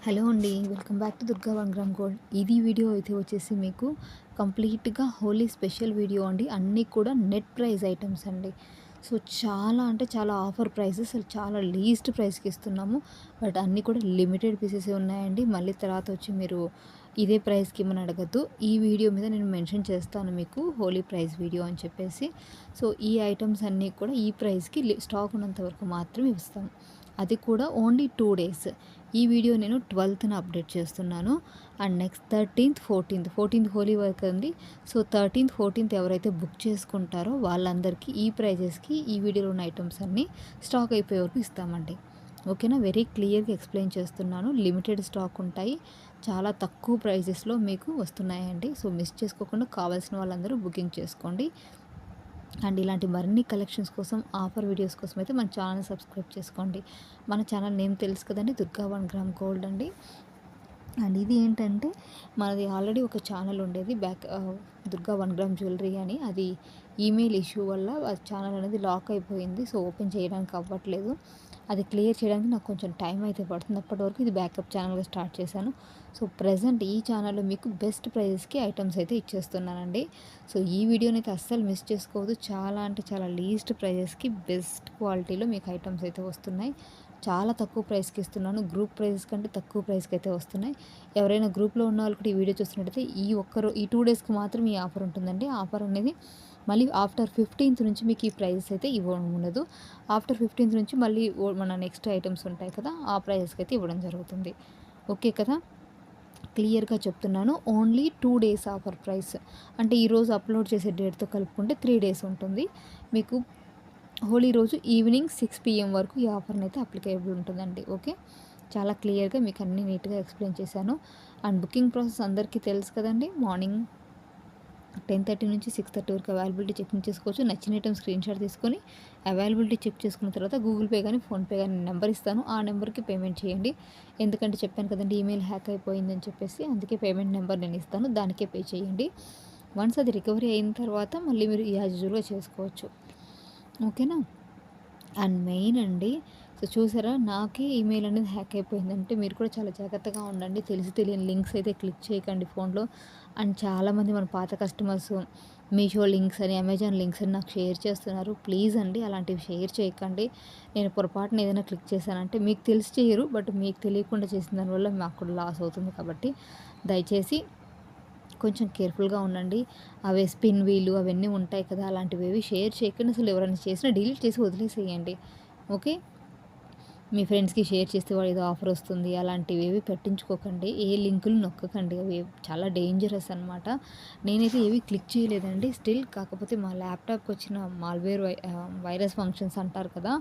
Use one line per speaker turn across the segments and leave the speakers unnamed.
Hello అండి. Welcome back to Durga one gram gold. ఇది video అయితే వచ్చేసి మీకు కంప్లీట్‌గా హోలీ స్పెషల్ వీడియో అండి. అన్నీ కూడా నెట్ ప్రైస్ ఐటెమ్స్ అండి. సో, చాలా అంటే చాలా ఆఫర్ ప్రైసెస్, అసలు చాలా లీస్ట్ ప్రైస్‌కి ఇస్తున్నాము. బట్ అన్నీ కూడా లిమిటెడ్ పీసెసే ఉన్నాయండి. మళ్ళీ తర్వాత వచ్చి మీరు ఇదే ప్రైస్‌కి ఇమ్మని అడగద్దు. ఈ వీడియో మీద నేను మెన్షన్ చేస్తాను మీకు హోలీ ప్రైస్ వీడియో అని చెప్పేసి. సో, ఈ ఐటెమ్స్ అన్నీ కూడా ఈ ప్రైస్‌కి స్టాక్ ఉన్నంత వరకు మాత్రమే ఇస్తాం. అది కూడా ఓన్లీ 2 డేస్. ఈ వీడియో నేను 12న అప్డేట్ చేస్తున్నాను. And next 13th, 14th Holi వరకు ఉంది. సో 13th, 14th ఎవరైతే బుక్ చేసుకుంటారో వాళ్ళందరికీ ఈ ప్రైజెస్కి ఈ వీడియోలో ఉన్న ఐటమ్స్ అన్నీ స్టాక్ అయిపోయే వరకు ఇస్తామండి. ఓకేనా? వెరీ క్లియర్గా ఎక్స్ప్లెయిన్ చేస్తున్నాను. లిమిటెడ్ స్టాక్ ఉంటాయి, చాలా తక్కువ ప్రైజెస్లో మీకు వస్తున్నాయండి. సో మిస్ చేసుకోకుండా కావాల్సిన వాళ్ళందరూ బుకింగ్ చేసుకోండి. అండ్ ఇలాంటి మరిన్ని కలెక్షన్స్ కోసం, ఆఫర్ వీడియోస్ కోసం అయితే మన ఛానల్ సబ్స్క్రైబ్ చేసుకోండి. మన ఛానల్ నేమ్ తెలుసు కదండి, దుర్గా 1 గ్రామ్ గోల్డ్ అండి. అండ్ ఇది ఏంటంటే మనది ఆల్రెడీ ఒక ఛానల్ ఉండేది దుర్గా 1 గ్రామ్ జ్యువెలరీ అని. అది ఈమెయిల్ ఇష్యూ వల్ల ఆ ఛానల్ అనేది లాక్ అయిపోయింది. సో ఓపెన్ చేయడానికి అవ్వట్లేదు. అది క్లియర్ చేయడానికి నాకు కొంచెం టైం అయితే పడుతుంది. అప్పటి వరకు ఇది బ్యాకప్ ఛానల్గా స్టార్ట్ చేశాను. సో ప్రజెంట్ ఈ ఛానల్లో మీకు బెస్ట్ ప్రైజెస్కి ఐటమ్స్ అయితే ఇచ్చేస్తున్నానండి. సో ఈ వీడియోని అయితే అస్సలు మిస్ చేసుకోవద్దు. చాలా అంటే చాలా లీస్ట్ ప్రైజెస్కి బెస్ట్ క్వాలిటీలో మీకు ఐటమ్స్ అయితే వస్తున్నాయి. చాలా తక్కువ ప్రైస్కి ఇస్తున్నాను. గ్రూప్ ప్రైజెస్ కంటే తక్కువ ప్రైస్కి అయితే వస్తున్నాయి. ఎవరైనా గ్రూప్లో ఉన్న వాళ్ళు కూడా ఈ వీడియో చూస్తున్నట్టయితే ఈ 2 డేస్కి మాత్రం ఈ ఆఫర్ ఉంటుందండి. ఆఫర్ అనేది మళ్ళీ ఆఫ్టర్ 15th నుంచి మీకు ఈ ప్రైజెస్ అయితే ఇవ్వడం ఉండదు. ఆఫ్టర్ 15th నుంచి మళ్ళీ మన నెక్స్ట్ ఐటమ్స్ ఉంటాయి కదా, ఆ ప్రైజెస్కి అయితే ఇవ్వడం జరుగుతుంది. ఓకే కదా? క్లియర్గా చెప్తున్నాను. Only 2 days offer price. అంటే ఈరోజు అప్లోడ్ చేసే డేట్తో కలుపుకుంటే 3 డేస్ ఉంటుంది. మీకు హోలీ రోజు ఈవినింగ్ 6 PM వరకు ఈ ఆఫర్ని అయితే అప్లికేబుల్ ఉంటుందండి. ఓకే, చాలా క్లియర్గా మీకు అన్నీ నీట్గా ఎక్స్ప్లెయిన్ చేశాను. అండ్ బుకింగ్ ప్రాసెస్ అందరికీ తెలుసు కదండి. మార్నింగ్ 10:30 నుంచి 6:30 వరకు అవైలబిలిటీ చెకింగ్ చేసుకోవచ్చు. నచ్చిన ఐటమ్ స్క్రీన్‌షాట్ తీసుకొని అవైలబిలిటీ చెక్ చేసుకున్న తర్వాత గూగుల్ పే కానీ, ఫోన్పే కానీ నెంబర్ ఇస్తాను. ఆ నెంబర్కి పేమెంట్ చేయండి. ఎందుకంటే చెప్పాను కదండి, ఈమెయిల్ హ్యాక్ అయిపోయిందని చెప్పేసి. అందుకే పేమెంట్ నెంబర్ నేను ఇస్తాను, దానికే పే చేయండి. వన్స్ అది రికవరీ అయిన తర్వాత మళ్ళీ మీరు యాజ్ యూజువల్‌గా చేసుకోవచ్చు. ఓకేనా? అండ్ మెయిన్ అండి, సో చూసారా, నాకే ఈమెయిల్ అనేది హ్యాక్ అయిపోయిందంటే మీరు కూడా చాలా జాగ్రత్తగా ఉండండి. తెలిసి తెలియని లింక్స్ అయితే క్లిక్ చేయకండి ఫోన్లో. అండ్ చాలామంది మన పాత కస్టమర్స్ మీషో లింక్స్ అని, అమెజాన్ లింక్స్ అని నాకు షేర్ చేస్తున్నారు. ప్లీజ్ అండి, అలాంటివి షేర్ చేయకండి. నేను పొరపాటున ఏదైనా క్లిక్ చేశానంటే మీకు తెలిసి చేయరు, బట్ మీకు తెలియకుండా చేసిన దానివల్ల మాకు కూడా లాస్ అవుతుంది. కాబట్టి దయచేసి కొంచెం కేర్ఫుల్గా ఉండండి. అవే స్పిన్ వీలు అవన్నీ ఉంటాయి కదా, అలాంటివి షేర్ చేయకండి. అసలు ఎవరైనా చేసినా డిలీట్ చేసి వదిలేసేయండి. ఓకే, మీ ఫ్రెండ్స్కి షేర్ చేస్తే వాడు ఏదో ఆఫర్ వస్తుంది అలాంటివి ఏవి పెట్టించుకోకండి. ఏ లింకులు నొక్కకండి, అవి చాలా డేంజరస్ అనమాట. నేనైతే ఏవి క్లిక్ చేయలేదండి స్టిల్. కాకపోతే మా ల్యాప్టాప్కి వచ్చిన వైరస్ ఫంక్షన్స్ అంటారు కదా,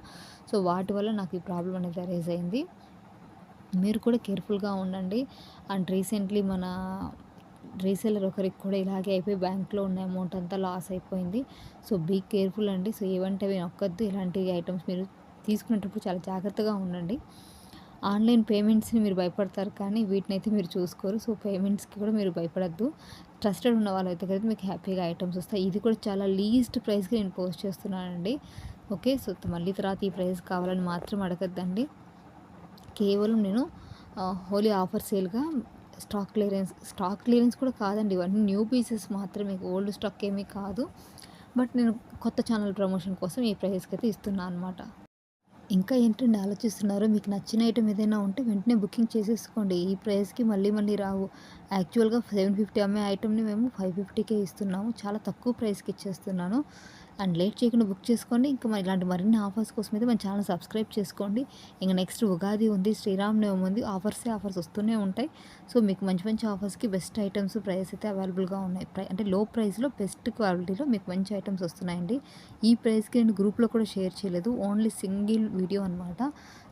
సో వాటి వల్ల నాకు ఈ ప్రాబ్లం అనేది అరైజ్ అయింది. మీరు కూడా కేర్ఫుల్గా ఉండండి. అండ్ రీసెంట్లీ మన రీసెల్లర్ ఒకరికి కూడా ఇలాగే అయిపోయి బ్యాంక్లో ఉన్న అమౌంట్ అంతా లాస్ అయిపోయింది. సో బీ కేర్ఫుల్ అండి. సో ఏవంటే అవి నొక్కొద్దు. ఇలాంటి ఐటమ్స్ మీరు తీసుకునేటప్పుడు చాలా జాగ్రత్తగా ఉండండి. ఆన్లైన్ పేమెంట్స్ని మీరు భయపడతారు, కానీ వీటినైతే మీరు చూసుకోరు. సో పేమెంట్స్కి కూడా మీరు భయపడద్దు. ట్రస్టెడ్ ఉన్న వాళ్ళైతే కదా మీకు హ్యాపీగా ఐటమ్స్ వస్తాయి. ఇది కూడా చాలా లీస్ట్ ప్రైస్కి నేను పోస్ట్ చేస్తున్నానండి. ఓకే, సో మళ్ళీ తర్వాత ఈ ప్రైస్ కావాలని మాత్రం అడగద్దండి. కేవలం నేను హోలీ ఆఫర్ సేల్గా స్టాక్ క్లియరెన్స్ కూడా కాదండి, ఇవన్నీ న్యూ పీసెస్ మాత్రమే, ఓల్డ్ స్టాక్ ఏమీ కాదు. బట్ నేను కొత్త ఛానల్ ప్రమోషన్ కోసం ఈ ప్రైస్కి అయితే ఇస్తున్నాను అనమాట. ఇంకా ఏంటండి ఆలోచిస్తున్నారు? మీకు నచ్చిన ఐటమ్ ఏదైనా ఉంటే వెంటనే బుకింగ్ చేసేసుకోండి. ఈ ప్రైస్కి మళ్ళీ మళ్ళీ రావు. యాక్చువల్గా 750 అమ్మే ఐటమ్ని మేము 550కే ఇస్తున్నాము. చాలా తక్కువ ప్రైస్కి ఇచ్చేస్తున్నాను. అండ్ లేట్ చేయకుండా బుక్ చేసుకోండి. ఇంకా ఇలాంటి మరిన్ని ఆఫర్స్ కోసం అయితే మన ఛానల్ సబ్స్క్రైబ్ చేసుకోండి. ఇంకా నెక్స్ట్ ఉగాది ఉంది, శ్రీరామనవమి ఉంది, ఆఫర్స్ వస్తూనే ఉంటాయి. సో మీకు మంచి మంచి ఆఫర్స్కి బెస్ట్ ఐటమ్స్ ప్రైస్ అయితే అవైలబుల్గా ఉన్నాయి. అంటే లో ప్రైస్లో బెస్ట్ క్వాలిటీలో మీకు మంచి ఐటమ్స్ వస్తున్నాయండి. ఈ ప్రైస్కి నేను గ్రూప్లో కూడా షేర్ చేయలేదు, ఓన్లీ సింగిల్ వీడియో అనమాట.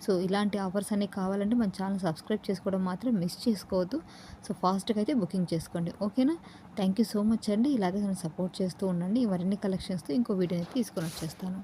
సో ఇలాంటి ఆఫర్స్ అన్నీ కావాలంటే మన ఛానల్ సబ్స్క్రైబ్ చేసుకోవడం మాత్రం మిస్ చేసుకోవద్దు. సో ఫాస్ట్గా అయితే బుకింగ్ చేసుకోండి. ఓకేనా? థ్యాంక్ యూ సో మచ్ అండి. ఇలాగే నన్ను సపోర్ట్ చేస్తూ ఉండండి. మరిన్ని కలెక్షన్స్తో ఇంకో వీడియోని తీసుకొని వచ్చేస్తాను.